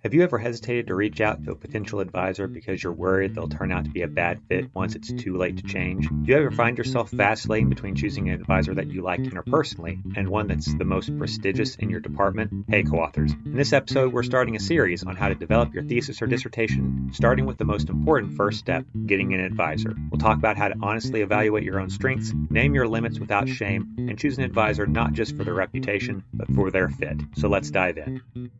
Have you ever hesitated to reach out to a potential advisor because you're worried they'll turn out to be a bad fit once it's too late to change? Do you ever find yourself vacillating between choosing an advisor that you like interpersonally and one that's the most prestigious in your department? Hey, co-authors. In this episode, we're starting a series on how to develop your thesis or dissertation, starting with the most important first step, getting an advisor. We'll talk about how to honestly evaluate your own strengths, name your limits without shame, and choose an advisor not just for their reputation, but for their fit. So let's dive in.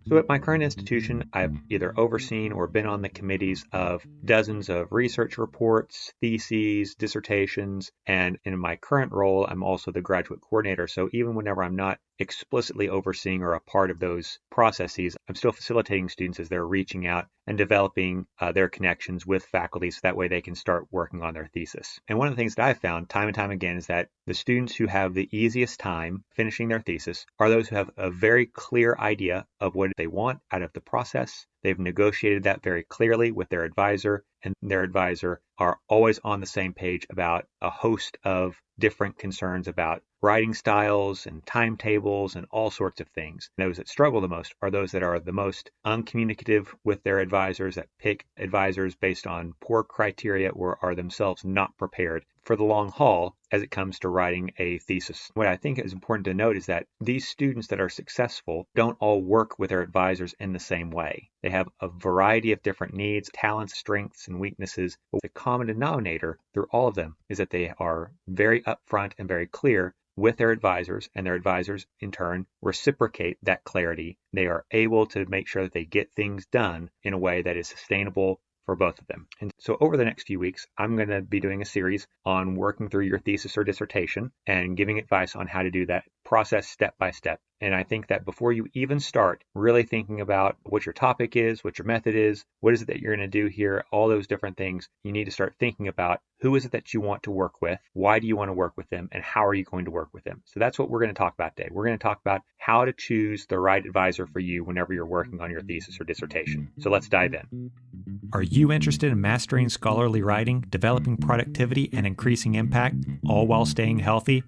So at my current institution, I've either overseen or been on the committees of dozens of research reports, theses, dissertations, and in my current role, I'm also the graduate coordinator. So even whenever I'm not explicitly overseeing or a part of those processes, I'm still facilitating students as they're reaching out and developing their connections with faculty so that way they can start working on their thesis. And one of the things that I've found time and time again is that the students who have the easiest time finishing their thesis are those who have a very clear idea of what they want out of the process. They've negotiated that very clearly with their advisor, and their advisor are always on the same page about a host of different concerns about writing styles and timetables and all sorts of things. Those that struggle the most are those that are the most uncommunicative with their advisors, that pick advisors based on poor criteria or are themselves not prepared for the long haul as it comes to writing a thesis. What I think is important to note is that these students that are successful don't all work with their advisors in the same way. They have a variety of different needs, talents, strengths, and weaknesses, but the common denominator through all of them is that they are very upfront and very clear with their advisors, and their advisors in turn reciprocate that clarity. They are able to make sure that they get things done in a way that is sustainable for both of them. And so over the next few weeks, I'm going to be doing a series on working through your thesis or dissertation and giving advice on how to do that process step by step. And I think that before you even start really thinking about what your topic is, what your method is, what is it that you're going to do here, all those different things, you need to start thinking about who is it that you want to work with, why do you want to work with them, and how are you going to work with them. So that's what we're going to talk about today. We're going to talk about how to choose the right advisor for you whenever you're working on your thesis or dissertation. So let's dive in. Are you interested in mastering scholarly writing, developing productivity, and increasing impact, all while staying healthy?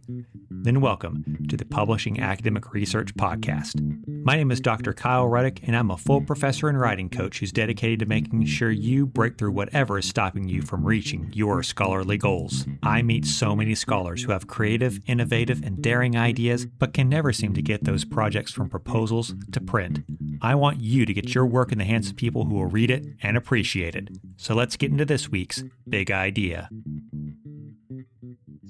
Then welcome to the Publishing Academic Research Podcast. My name is Dr. Kyle Ruddick, and I'm a full professor and writing coach who's dedicated to making sure you break through whatever is stopping you from reaching your scholarly goals. I meet so many scholars who have creative, innovative, and daring ideas, but can never seem to get those projects from proposals to print. I want you to get your work in the hands of people who will read it and appreciate it. So let's get into this week's big idea.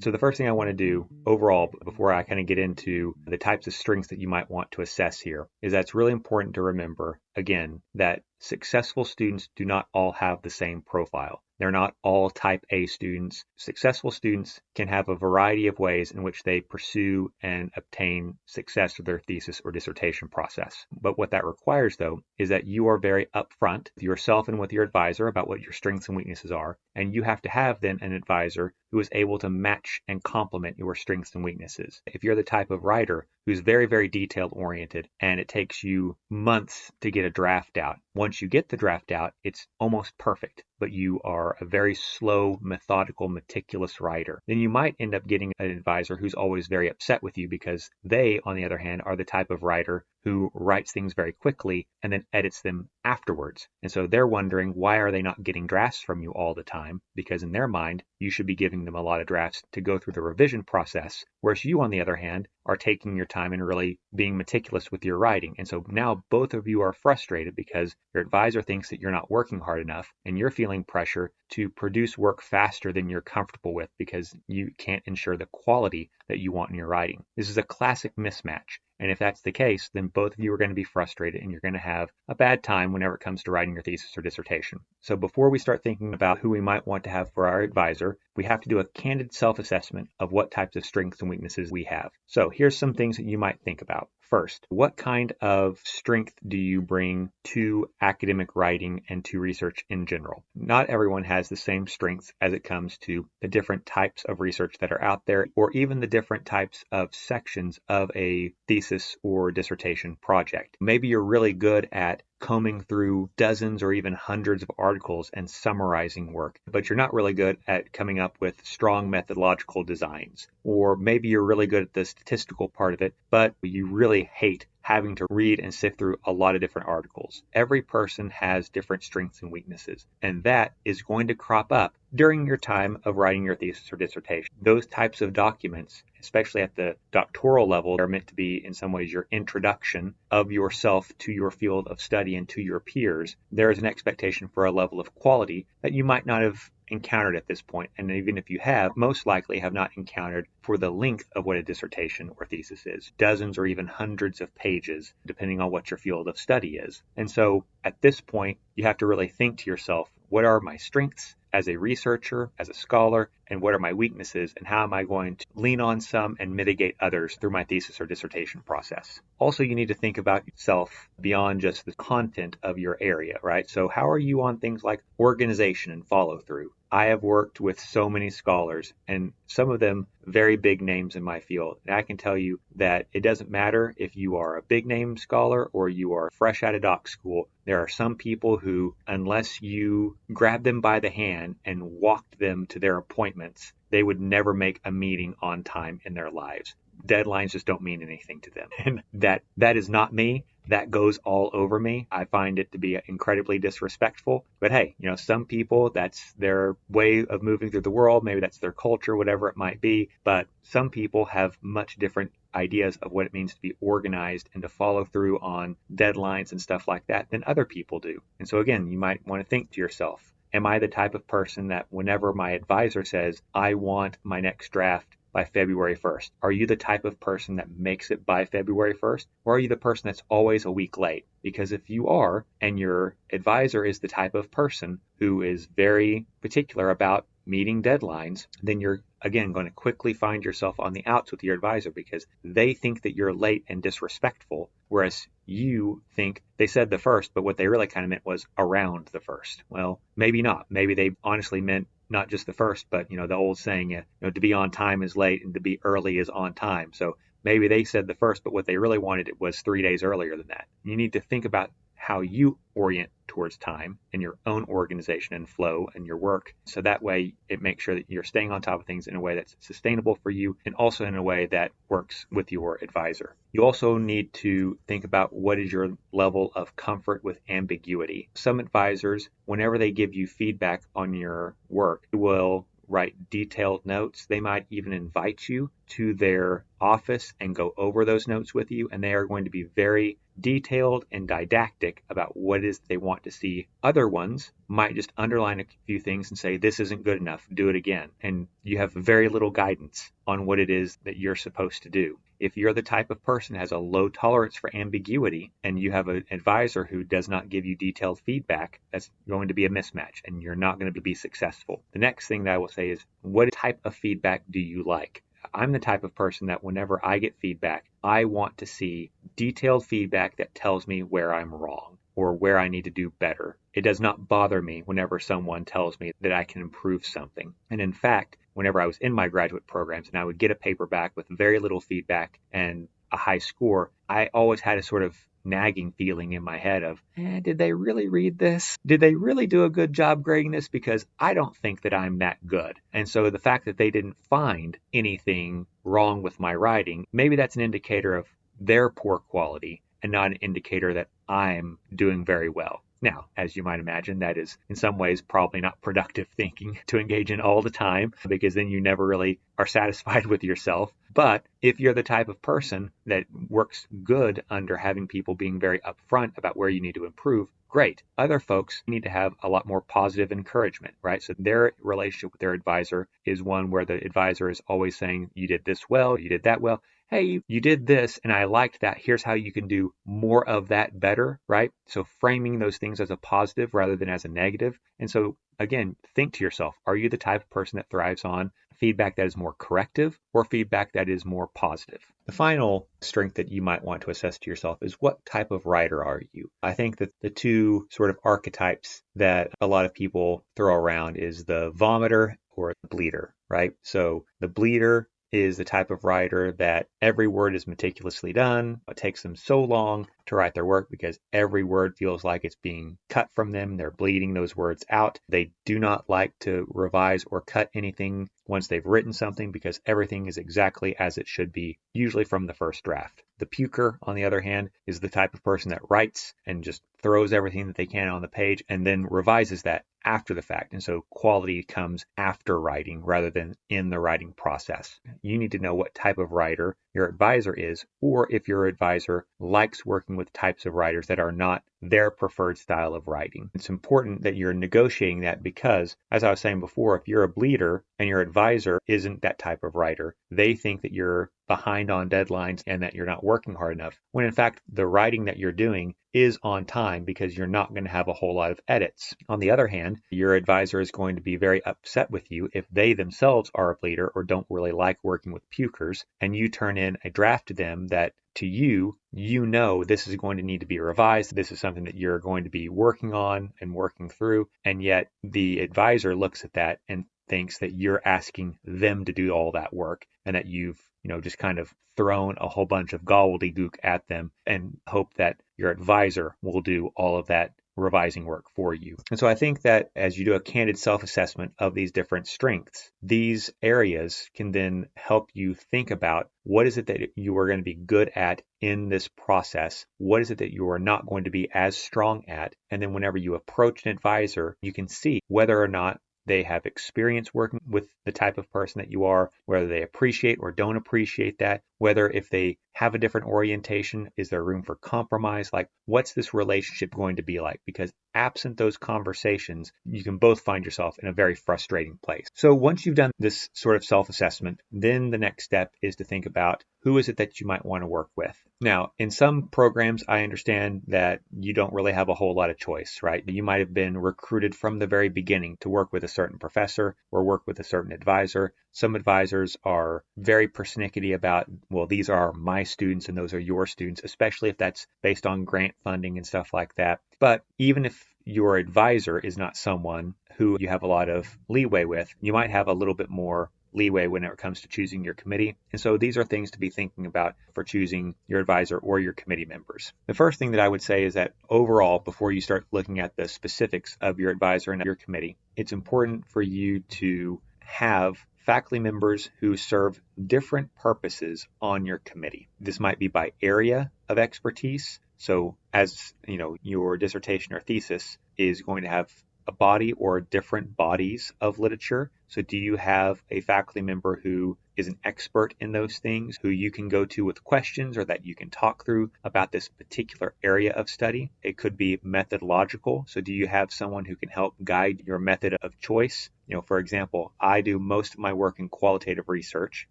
So the first thing I want to do overall, before I kind of get into the types of strengths that you might want to assess here, is that it's really important to remember, again, that successful students do not all have the same profile. They're not all type A students. Successful students can have a variety of ways in which they pursue and obtain success with their thesis or dissertation process. But what that requires, though, is that you are very upfront with yourself and with your advisor about what your strengths and weaknesses are. And you have to have then an advisor who is able to match and complement your strengths and weaknesses. If you're the type of writer who's very, very detailed oriented and it takes you months to get a draft out, once you get the draft out, it's almost perfect, but you are a very slow, methodical, meticulous writer, then you might end up getting an advisor who's always very upset with you because they, on the other hand, are the type of writer who writes things very quickly and then edits them afterwards. And so they're wondering, why are they not getting drafts from you all the time? Because in their mind, you should be giving them a lot of drafts to go through the revision process, whereas you, on the other hand, are taking your time and really being meticulous with your writing. And so now both of you are frustrated because your advisor thinks that you're not working hard enough and you're feeling pressure to produce work faster than you're comfortable with because you can't ensure the quality that you want in your writing. This is a classic mismatch. And if that's the case, then both of you are going to be frustrated and you're going to have a bad time whenever it comes to writing your thesis or dissertation. So before we start thinking about who we might want to have for our advisor, we have to do a candid self-assessment of what types of strengths and weaknesses we have. So here's some things that you might think about. First, what kind of strength do you bring to academic writing and to research in general? Not everyone has the same strengths as it comes to the different types of research that are out there, or even the different types of sections of a thesis or dissertation project. Maybe you're really good at combing through dozens or even hundreds of articles and summarizing work, but you're not really good at coming up with strong methodological designs. Or maybe you're really good at the statistical part of it, but you really hate having to read and sift through a lot of different articles. Every person has different strengths and weaknesses, and that is going to crop up during your time of writing your thesis or dissertation. Those types of documents, especially at the doctoral level, are meant to be in some ways your introduction of yourself to your field of study and to your peers. There is an expectation for a level of quality that you might not have encountered at this point, and even if you have, most likely have not encountered for the length of what a dissertation or thesis is, dozens or even hundreds of pages, depending on what your field of study is. And so at this point, you have to really think to yourself, what are my strengths as a researcher, as a scholar, and what are my weaknesses, and how am I going to lean on some and mitigate others through my thesis or dissertation process? Also, you need to think about yourself beyond just the content of your area, right? So how are you on things like organization and follow through? I have worked with so many scholars, and some of them very big names in my field. And I can tell you that it doesn't matter if you are a big name scholar or you are fresh out of doc school. There are some people who, unless you grab them by the hand and walked them to their appointments, they would never make a meeting on time in their lives. Deadlines just don't mean anything to them. And that is not me. That goes all over me. I find it to be incredibly disrespectful. But hey, some people, that's their way of moving through the world. Maybe that's their culture, whatever it might be. But some people have much different ideas of what it means to be organized and to follow through on deadlines and stuff like that than other people do. And so again, you might want to think to yourself, am I the type of person that whenever my advisor says, I want my next draft by February 1st, are you the type of person that makes it by February 1st? Or are you the person that's always a week late? Because if you are, and your advisor is the type of person who is very particular about meeting deadlines, then you're, again, going to quickly find yourself on the outs with your advisor because they think that you're late and disrespectful, whereas you think they said the first, but what they really kind of meant was around the first. Well, maybe not. Maybe they honestly meant not just the first, but the old saying, to be on time is late and to be early is on time. So maybe they said the first, but what they really wanted it was 3 days earlier than that. You need to think about how you orient towards time and your own organization and flow and your work. So that way it makes sure that you're staying on top of things in a way that's sustainable for you and also in a way that works with your advisor. You also need to think about what is your level of comfort with ambiguity. Some advisors, whenever they give you feedback on your work, will write detailed notes. They might even invite you to their office and go over those notes with you, and they are going to be very detailed and didactic about what it is they want to see. Other ones might just underline a few things and say, this isn't good enough, do it again. And you have very little guidance on what it is that you're supposed to do. If you're the type of person that has a low tolerance for ambiguity and you have an advisor who does not give you detailed feedback, that's going to be a mismatch and you're not going to be successful. The next thing that I will say is, what type of feedback do you like? I'm the type of person that whenever I get feedback, I want to see detailed feedback that tells me where I'm wrong or where I need to do better. It does not bother me whenever someone tells me that I can improve something. And in fact, whenever I was in my graduate programs and I would get a paper back with very little feedback and a high score, I always had a sort of nagging feeling in my head of, did they really read this? Did they really do a good job grading this? Because I don't think that I'm that good. And so the fact that they didn't find anything wrong with my writing, maybe that's an indicator of their poor quality and not an indicator that I'm doing very well. Now, as you might imagine, that is in some ways probably not productive thinking to engage in all the time, because then you never really are satisfied with yourself. But if you're the type of person that works good under having people being very upfront about where you need to improve, great. Other folks need to have a lot more positive encouragement, right? So their relationship with their advisor is one where the advisor is always saying, you did this well, you did that well. Hey, you did this and I liked that. Here's how you can do more of that better, right? So framing those things as a positive rather than as a negative. And so again, think to yourself, are you the type of person that thrives on feedback that is more corrective or feedback that is more positive? The final strength that you might want to assess to yourself is, what type of writer are you? I think that the two sort of archetypes that a lot of people throw around is the vomiter or the bleeder, right? So the bleeder is the type of writer that every word is meticulously done. It takes them so long to write their work because every word feels like it's being cut from them. They're bleeding those words out. They do not like to revise or cut anything once they've written something because everything is exactly as it should be, usually from the first draft. The puker, on the other hand, is the type of person that writes and just throws everything that they can on the page and then revises that after the fact. And so quality comes after writing rather than in the writing process. You need to know what type of writer your advisor is, or if your advisor likes working with types of writers that are not their preferred style of writing. It's important that you're negotiating that because, as I was saying before, if you're a bleeder and your advisor isn't that type of writer, they think that you're behind on deadlines and that you're not working hard enough, when in fact the writing that you're doing is on time because you're not going to have a whole lot of edits. On the other hand, your advisor is going to be very upset with you if they themselves are a bleeder or don't really like working with pukers, and you turn in a draft to them that to you, you know this is going to need to be revised. This is something that you're going to be working on and working through, and yet the advisor looks at that and thinks that you're asking them to do all that work and that you've just kind of thrown a whole bunch of gobbledygook at them and hope that your advisor will do all of that revising work for you. And so I think that as you do a candid self-assessment of these different strengths, these areas can then help you think about what is it that you are going to be good at in this process? What is it that you are not going to be as strong at? And then whenever you approach an advisor, you can see whether or not they have experience working with the type of person that you are, whether they appreciate or don't appreciate that, whether if they have a different orientation, is there room for compromise? Like, what's this relationship going to be like? Because absent those conversations, you can both find yourself in a very frustrating place. So once you've done this sort of self-assessment, then the next step is to think about who is it that you might want to work with. Now, in some programs, I understand that you don't really have a whole lot of choice, right? You might have been recruited from the very beginning to work with a certain professor or work with a certain advisor. Some advisors are very persnickety about, well, these are my students and those are your students, especially if that's based on grant funding and stuff like that. But even if your advisor is not someone who you have a lot of leeway with, you might have a little bit more leeway when it comes to choosing your committee. And so these are things to be thinking about for choosing your advisor or your committee members. The first thing that I would say is that overall, before you start looking at the specifics of your advisor and your committee, it's important for you to have faculty members who serve different purposes on your committee. This might be by area of expertise. So as your dissertation or thesis is going to have a body or different bodies of literature. So do you have a faculty member who is an expert in those things, who you can go to with questions or that you can talk through about this particular area of study? It could be methodological. So do you have someone who can help guide your method of choice? For example, I do most of my work in qualitative research.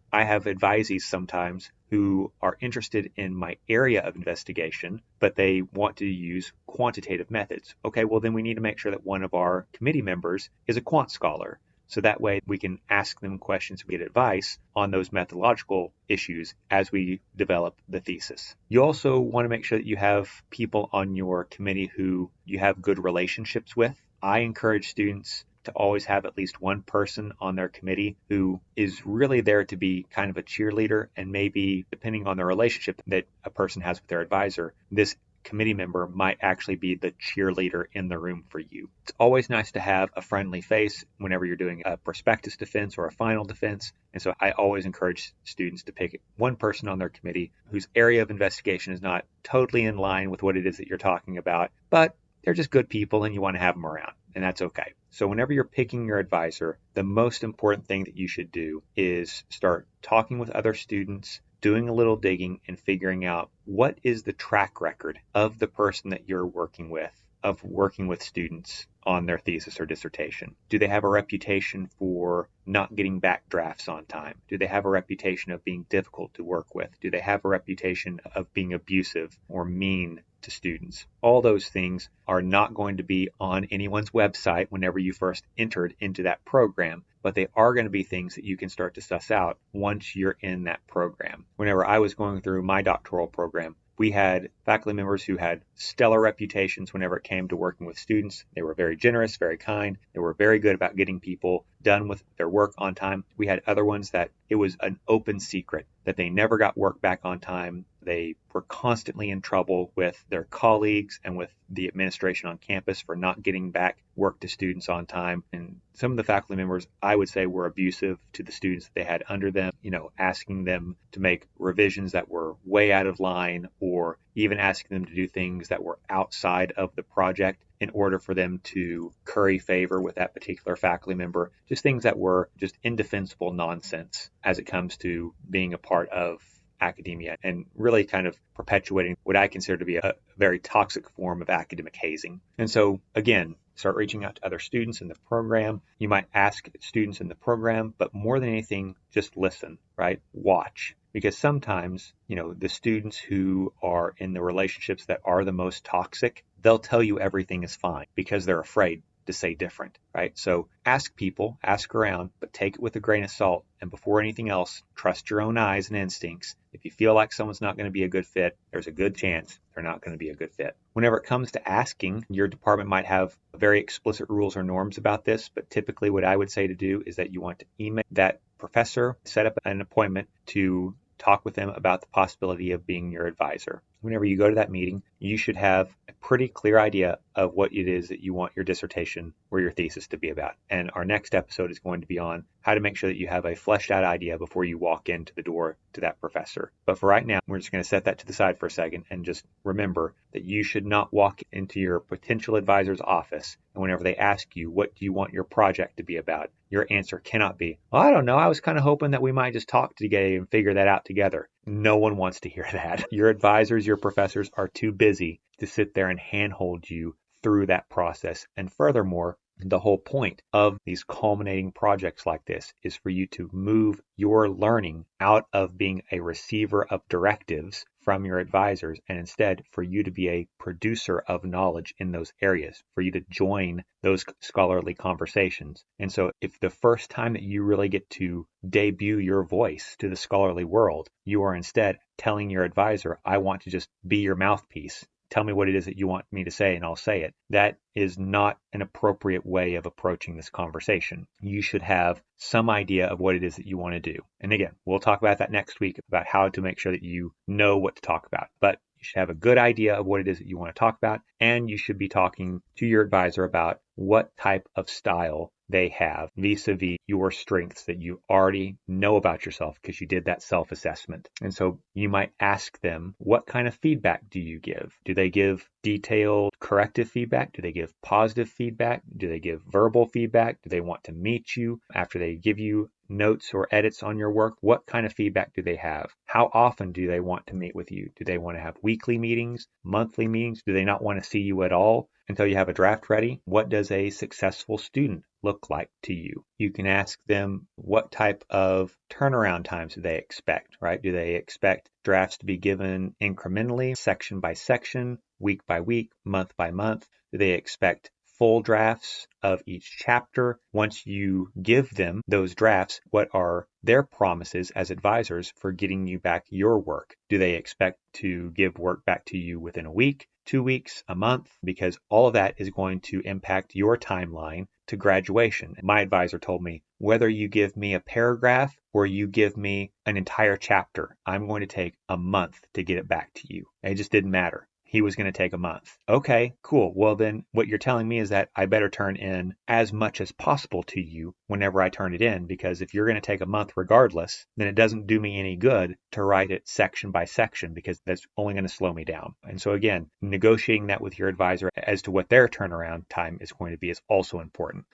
I have advisees sometimes who are interested in my area of investigation, but they want to use quantitative methods. Okay, well then we need to make sure that one of our committee members is a quant scholar. So that way we can ask them questions and get advice on those methodological issues as we develop the thesis. You also want to make sure that you have people on your committee who you have good relationships with. I encourage students to always have at least one person on their committee who is really there to be kind of a cheerleader, and maybe depending on the relationship that a person has with their advisor, this committee member might actually be the cheerleader in the room for you. It's always nice to have a friendly face whenever you're doing a prospectus defense or a final defense. And so I always encourage students to pick one person on their committee whose area of investigation is not totally in line with what it is that you're talking about, but they're just good people and you want to have them around, and that's okay. So whenever you're picking your advisor, the most important thing that you should do is start talking with other students, doing a little digging and figuring out what is the track record of the person that you're working with, of working with students on their thesis or dissertation. Do they have a reputation for not getting back drafts on time? Do they have a reputation of being difficult to work with? Do they have a reputation of being abusive or mean to students? All those things are not going to be on anyone's website whenever you first entered into that program, but they are going to be things that you can start to suss out once you're in that program. Whenever I was going through my doctoral program, We had faculty members who had stellar reputations whenever it came to working with students. They were very generous, very kind. They were very good about getting people done with their work on time. We had other ones that it was an open secret that they never got work back on time. They were constantly in trouble with their colleagues and with the administration on campus for not getting back work to students on time. And some of the faculty members, I would say, were abusive to the students that they had under them, asking them to make revisions that were way out of line, or even asking them to do things that were outside of the project in order for them to curry favor with that particular faculty member. Just things that were just indefensible nonsense as it comes to being a part of academia, and really kind of perpetuating what I consider to be a very toxic form of academic hazing. And so, again, start reaching out to other students in the program. You might ask students in the program, but more than anything, just listen, right? Watch. Because sometimes, the students who are in the relationships that are the most toxic, they'll tell you everything is fine because they're afraid to say different, right? So ask people, ask around, but take it with a grain of salt. And before anything else, trust your own eyes and instincts. If you feel like someone's not going to be a good fit, there's a good chance they're not going to be a good fit. Whenever it comes to asking, your department might have very explicit rules or norms about this, but typically what I would say to do is that you want to email that professor, set up an appointment to talk with them about the possibility of being your advisor. Whenever you go to that meeting, you should have a pretty clear idea of what it is that you want your dissertation or your thesis to be about. And our next episode is going to be on how to make sure that you have a fleshed out idea before you walk into the door to that professor. But for right now, we're just going to set that to the side for a second and just remember that you should not walk into your potential advisor's office and whenever they ask you, what do you want your project to be about? Your answer cannot be, well, I don't know. I was kind of hoping that we might just talk together and figure that out together. No one wants to hear that. Your advisors, your professors are too busy to sit there and handhold you through that process. And furthermore, the whole point of these culminating projects like this is for you to move your learning out of being a receiver of directives from your advisors, and instead for you to be a producer of knowledge in those areas, for you to join those scholarly conversations. And so if the first time that you really get to debut your voice to the scholarly world, you are instead telling your advisor, I want to just be your mouthpiece. Tell me what it is that you want me to say and I'll say it. That is not an appropriate way of approaching this conversation. You should have some idea of what it is that you want to do. And again, we'll talk about that next week, about how to make sure that you know what to talk about. But you should have a good idea of what it is that you want to talk about, and you should be talking to your advisor about what type of style they have vis-a-vis your strengths that you already know about yourself because you did that self-assessment. And so you might ask them, what kind of feedback do you give? Do they give detailed corrective feedback? Do they give positive feedback? Do they give verbal feedback? Do they want to meet you after they give you notes or edits on your work? What kind of feedback do they have? How often do they want to meet with you? Do they want to have weekly meetings, monthly meetings? Do they not want to see you at all until you have a draft ready? What does a successful student look like to you? You can ask them, what type of turnaround times do they expect, right? Do they expect drafts to be given incrementally, section by section, week by week, month by month? Do they expect full drafts of each chapter? Once you give them those drafts, what are their promises as advisors for getting you back your work? Do they expect to give work back to you within a week, 2 weeks, a month? Because all of that is going to impact your timeline to graduation. My advisor told me, whether you give me a paragraph or you give me an entire chapter, I'm going to take a month to get it back to you. It just didn't matter. He was going to take a month. Okay, cool. Well, then what you're telling me is that I better turn in as much as possible to you whenever I turn it in, because if you're going to take a month regardless, then it doesn't do me any good to write it section by section, because that's only going to slow me down. And so again, negotiating that with your advisor as to what their turnaround time is going to be is also important.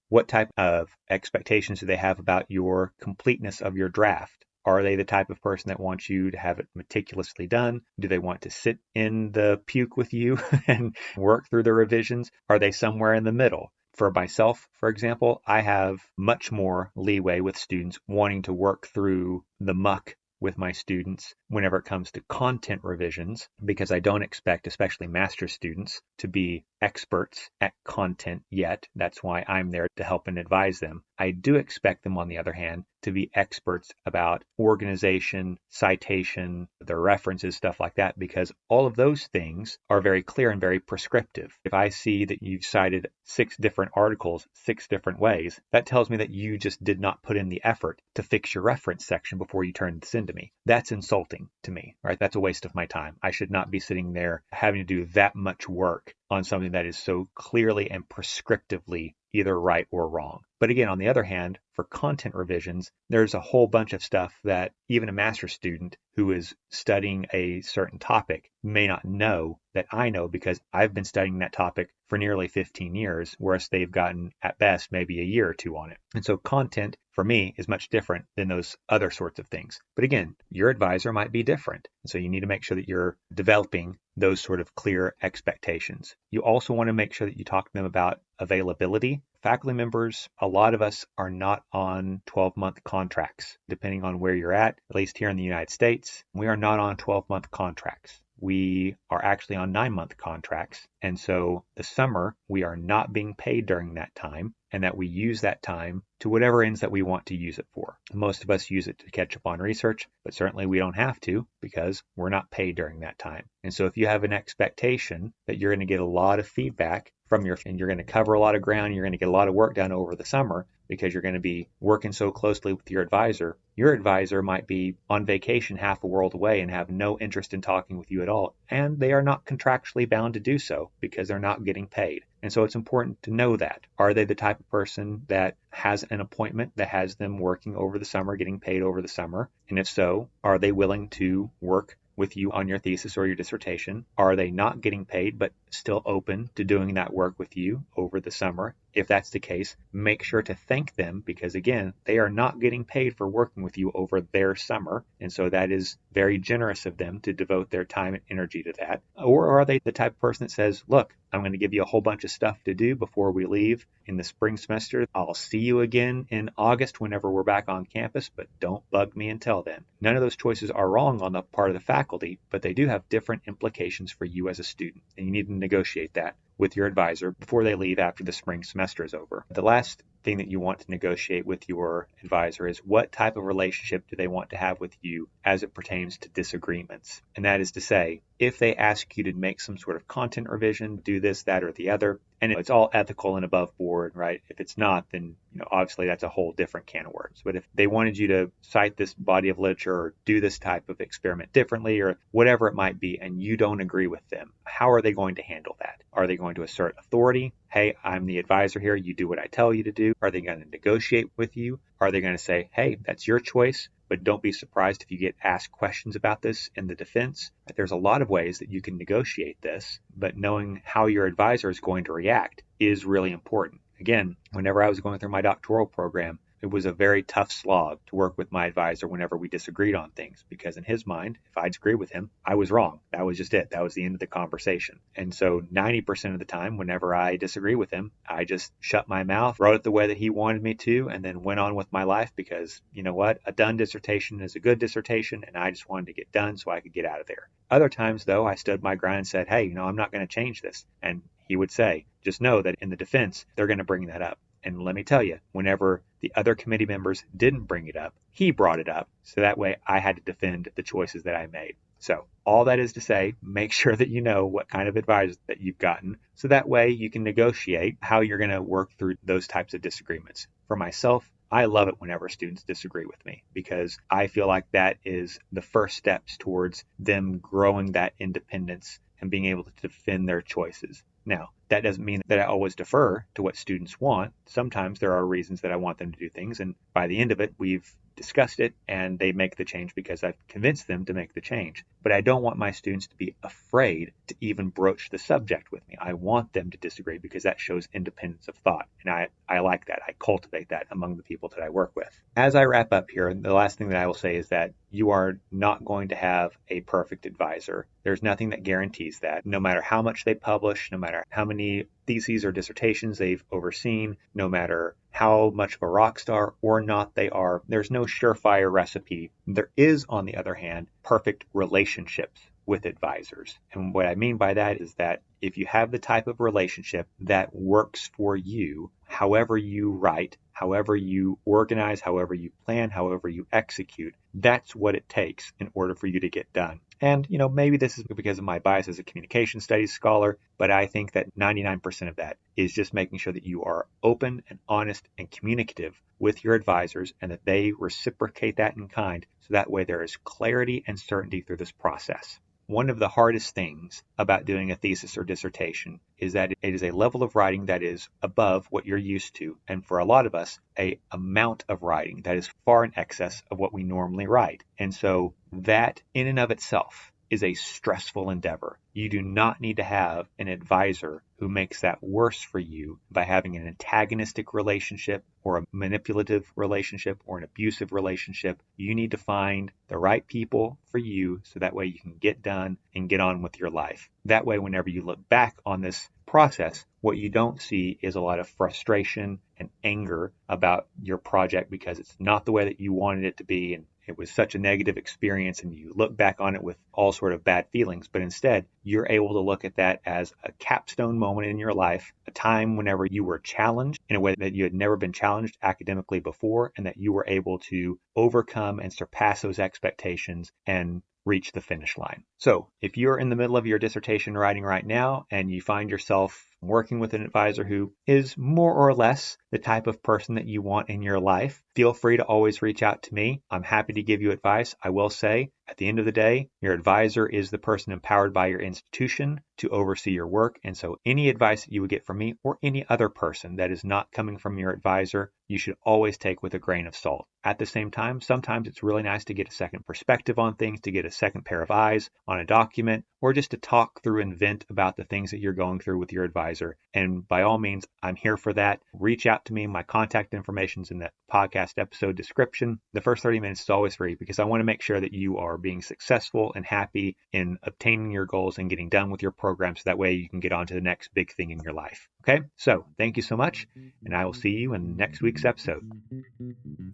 What type of expectations do they have about your completeness of your draft? Are they the type of person that wants you to have it meticulously done? Do they want to sit in the puke with you and work through the revisions? Are they somewhere in the middle? For myself, for example, I have much more leeway with students wanting to work through the muck with my students whenever it comes to content revisions, because I don't expect, especially master's students, to be experts at content yet. That's why I'm there to help and advise them. I do expect them, on the other hand, to be experts about organization, citation, their references, stuff like that, because all of those things are very clear and very prescriptive. If I see that you've cited 6 different articles 6 different ways, that tells me that you just did not put in the effort to fix your reference section before you turned this into me. That's insulting to me, right? That's a waste of my time. I should not be sitting there having to do that much work on something that is so clearly and prescriptively either right or wrong. But again, on the other hand, for content revisions, there's a whole bunch of stuff that even a master's student who is studying a certain topic may not know that I know, because I've been studying that topic for nearly 15 years, whereas they've gotten at best maybe a year or two on it. And so content for me is much different than those other sorts of things. But again, your advisor might be different. So you need to make sure that you're developing those sort of clear expectations. You also want to make sure that you talk to them about availability. Faculty members, a lot of us are not on 12-month contracts, depending on where you're at least here in the United States. We are not on 12-month contracts. We are actually on 9-month contracts. And so the summer, we are not being paid during that time, and that we use that time to whatever ends that we want to use it for. Most of us use it to catch up on research, but certainly we don't have to, because we're not paid during that time. And so if you have an expectation that you're going to get a lot of feedback and you're going to cover a lot of ground, you're going to get a lot of work done over the summer because you're going to be working so closely with your advisor might be on vacation half a world away and have no interest in talking with you at all. And they are not contractually bound to do so because they're not getting paid. And so it's important to know that. Are they the type of person that has an appointment that has them working over the summer, getting paid over the summer? And if so, are they willing to work with you on your thesis or your dissertation? Are they not getting paid but still open to doing that work with you over the summer? If that's the case, make sure to thank them, because again, they are not getting paid for working with you over their summer. And so that is very generous of them to devote their time and energy to that. Or are they the type of person that says, look, I'm going to give you a whole bunch of stuff to do before we leave in the spring semester. I'll see you again in August whenever we're back on campus, but don't bug me until then. None of those choices are wrong on the part of the faculty, but they do have different implications for you as a student, and you need to negotiate that with your advisor before they leave after the spring semester is over. The last thing that you want to negotiate with your advisor is what type of relationship do they want to have with you as it pertains to disagreements. And that is to say, if they ask you to make some sort of content revision, do this, that, or the other, and it's all ethical and above board, right? If it's not, then obviously that's a whole different can of worms. But if they wanted you to cite this body of literature or do this type of experiment differently or whatever it might be, and you don't agree with them, how are they going to handle that? Are they going to assert authority? Hey, I'm the advisor here. You do what I tell you to do. Are they going to negotiate with you? Are they going to say, hey, that's your choice, but don't be surprised if you get asked questions about this in the defense? There's a lot of ways that you can negotiate this, but knowing how your advisor is going to react is really important. Again, whenever I was going through my doctoral program, it was a very tough slog to work with my advisor whenever we disagreed on things, because in his mind, if I disagreed with him, I was wrong. That was just it. That was the end of the conversation. And so 90% of the time, whenever I disagree with him, I just shut my mouth, wrote it the way that he wanted me to, and then went on with my life, because you know what? A done dissertation is a good dissertation, and I just wanted to get done so I could get out of there. Other times, though, I stood my ground and said, hey, I'm not going to change this. And he would say, just know that in the defense, they're going to bring that up. And let me tell you, whenever the other committee members didn't bring it up, he brought it up. So that way I had to defend the choices that I made. So all that is to say, make sure that you know what kind of advice that you've gotten. So that way you can negotiate how you're going to work through those types of disagreements. For myself, I love it whenever students disagree with me, because I feel like that is the first steps towards them growing that independence and being able to defend their choices. Now, that doesn't mean that I always defer to what students want. Sometimes there are reasons that I want them to do things, and by the end of it, we've discussed it and they make the change because I've convinced them to make the change. But I don't want my students to be afraid to even broach the subject with me. I want them to disagree because that shows independence of thought. And I like that. I cultivate that among the people that I work with. As I wrap up here, the last thing that I will say is that you are not going to have a perfect advisor. There's nothing that guarantees that. No matter how much they publish, no matter how many theses or dissertations they've overseen, no matter how much of a rock star or not they are, there's no surefire recipe. There is, on the other hand, perfect relationships with advisors. And what I mean by that is that if you have the type of relationship that works for you, however you write, however you organize, however you plan, however you execute, that's what it takes in order for you to get done. And, maybe this is because of my bias as a communication studies scholar, but I think that 99% of that is just making sure that you are open and honest and communicative with your advisors and that they reciprocate that in kind. So that way there is clarity and certainty through this process. One of the hardest things about doing a thesis or dissertation is that it is a level of writing that is above what you're used to. And for a lot of us, a amount of writing that is far in excess of what we normally write. And so that in and of itself is a stressful endeavor. You do not need to have an advisor who makes that worse for you by having an antagonistic relationship or a manipulative relationship or an abusive relationship. You need to find the right people for you so that way you can get done and get on with your life. That way, whenever you look back on this process, what you don't see is a lot of frustration and anger about your project because it's not the way that you wanted it to be and it was such a negative experience and you look back on it with all sort of bad feelings. But instead, you're able to look at that as a capstone moment in your life, a time whenever you were challenged in a way that you had never been challenged academically before, and that you were able to overcome and surpass those expectations and reach the finish line. So if you're in the middle of your dissertation writing right now and you find yourself working with an advisor who is more or less the type of person that you want in your life, feel free to always reach out to me. I'm happy to give you advice. I will say, at the end of the day, your advisor is the person empowered by your institution to oversee your work. And so any advice that you would get from me or any other person that is not coming from your advisor, you should always take with a grain of salt. At the same time, sometimes it's really nice to get a second perspective on things, to get a second pair of eyes on a document, or just to talk through and vent about the things that you're going through with your advisor. And by all means, I'm here for that. Reach out to me. My contact information is in the podcast episode description. The first 30 minutes is always free because I want to make sure that you are being successful and happy in obtaining your goals and getting done with your program so that way you can get on to the next big thing in your life. Okay, so thank you so much, and I will see you in next week's episode.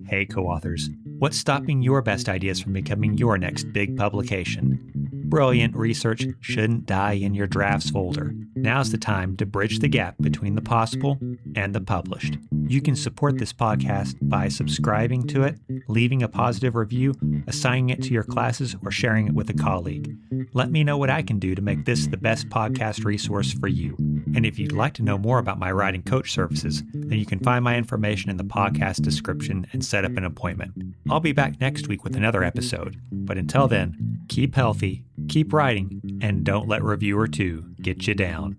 Hey, co-authors, what's stopping your best ideas from becoming your next big publication? Brilliant research shouldn't die in your drafts folder. Now's the time to bridge the gap between the possible and the published. You can support this podcast by subscribing to it, leaving a positive review, assigning it to your classes, or sharing it with a colleague. Let me know what I can do to make this the best podcast resource for you. And if you'd like to know more about my writing coach services, then you can find my information in the podcast description and set up an appointment. I'll be back next week with another episode. But until then, keep healthy, keep writing, and don't let Reviewer 2 get you down.